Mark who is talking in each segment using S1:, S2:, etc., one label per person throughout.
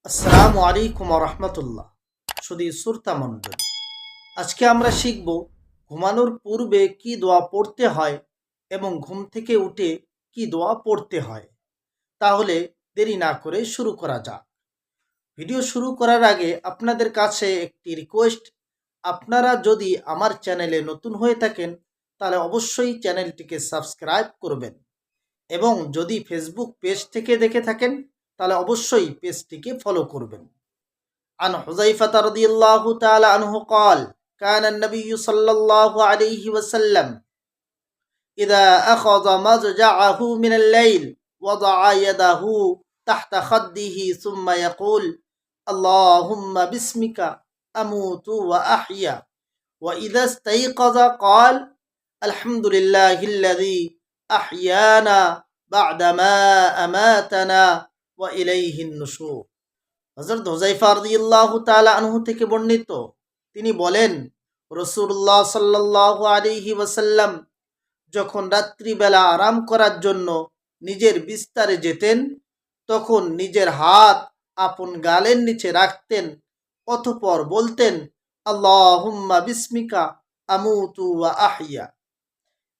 S1: আসসালামু আলাইকুম রহমতুল্লাহ। শুধু শ্রোতা মণ্ডলী, আজকে আমরা শিখব ঘুমানোর পূর্বে কি দোয়া পড়তে হয় এবং ঘুম থেকে উঠে কি দোয়া পড়তে হয়। তাহলে দেরি না করে শুরু করা যাক। ভিডিও শুরু করার আগে আপনাদের কাছে একটি রিকোয়েস্ট, আপনারা যদি আমার চ্যানেলে নতুন হয়ে থাকেন তাহলে অবশ্যই চ্যানেলটিকে সাবস্ক্রাইব করবেন, এবং যদি ফেসবুক পেজ থেকে দেখে থাকেন তাহলে অবশ্যই পেজটিকে ফলো করবেন। عن حذيفة رضي الله تعالى عنه قال: كان النبي صلى الله عليه وسلم إذا أخذ مضجعه من الليل وضع يده تحت خده ثم يقول: اللهم باسمك أموت وأحيا. وإذا استيقظ قال: الحمد لله الذي أحيانا بعدما أماتنا وإليه النشور. হযরত হুযায়ফা রাদিয়াল্লাহু তাআলা আনহু থেকে বর্ণিত, তিনি বলেন, রাসূলুল্লাহ সাল্লাল্লাহু আলাইহি ওয়াসাল্লাম যখন রাত্রিবেলা আরাম করার জন্য নিজের বিস্তারে যেতেন তখন নিজের হাত আপন গালের নিচে রাখতেন, অতঃপর বলতেন, আল্লাহুম্মা বিসমিকা আমুতু ওয়া আহইয়া।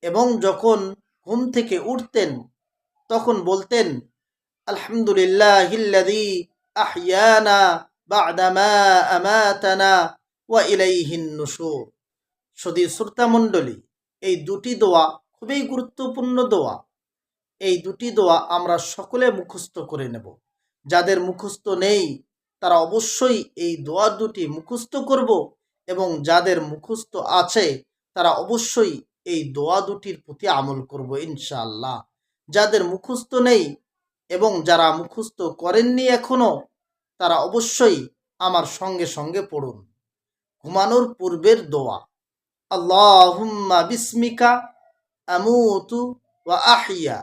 S1: এবং যখন ঘুম থেকে উঠতেন তখন বলতেন, আলহামদুলিল্লাহিল্লাযী আহইয়ানা বা'দামা আমাতানা ওয়া ইলাইহিন নুশুর। শুধু শ্রোতা মণ্ডলী, এই দুটি দোয়া খুবই গুরুত্বপূর্ণ দোয়া। এই দুটি দোয়া আমরা সকলে মুখস্থ করে নেব। যাদের মুখস্থ নেই তারা অবশ্যই এই দোয়া দুটি মুখস্থ করব, এবং যাদের মুখস্থ আছে তারা অবশ্যই এই দোয়া দুটির প্রতি আমল করব ইনশাআল্লাহ। যাদের মুখস্থ নেই এবং যারা মুখস্থ করেননি এখনো, তারা অবশ্যই আমার সঙ্গে সঙ্গে পড়ুন। ঘুমানোর পূর্বের দোয়া: আল্লাহুম্মা বিসমিকা আমুতু ওয়া আহইয়া।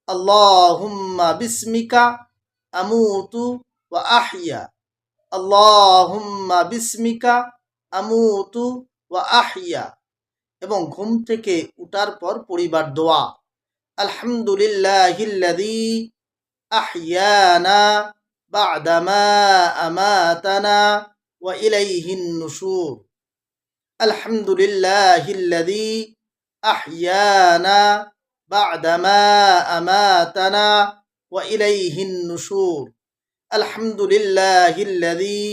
S1: আল্লাহুম্মা বিসমিকা আমুতু ওয়া আহইয়া। আল্লাহুম্মা বিসমিকা আমুতু ওয়া আহইয়া। এবং ঘুম থেকে উঠার পর পড়িবার দোয়া: আলহামদুলিল্লাহিল্লাযী আহইয়ানা বা'দামা আমাতানা ওয়া ইলাইহিন নুশুর। আলহামদুলিল্লাহিল্লাযী আহইয়ানা বা'দামা আমাতানা ওয়া ইলাইহিন নুশুর। আলহামদুলিল্লাহিল্লাযী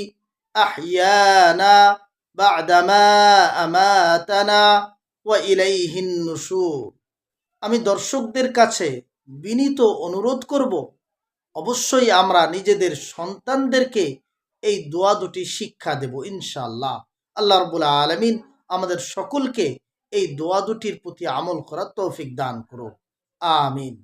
S1: আহইয়ানা বা'দামা আমাতানা ওয়া ইলাইহিন নুশুর। আমি দর্শকদের কাছে বিনীত অনুরোধ করব, অবশ্যই আমরা নিজেদের সন্তানদেরকে এই দোয়া দুটি শিক্ষা দেব ইনশাআল্লাহ। আল্লাহ রাব্বুল আলামিন আমাদের সকলকে এই দোয়া দুটির প্রতি আমল করার তৌফিক দান করুন। আমিন।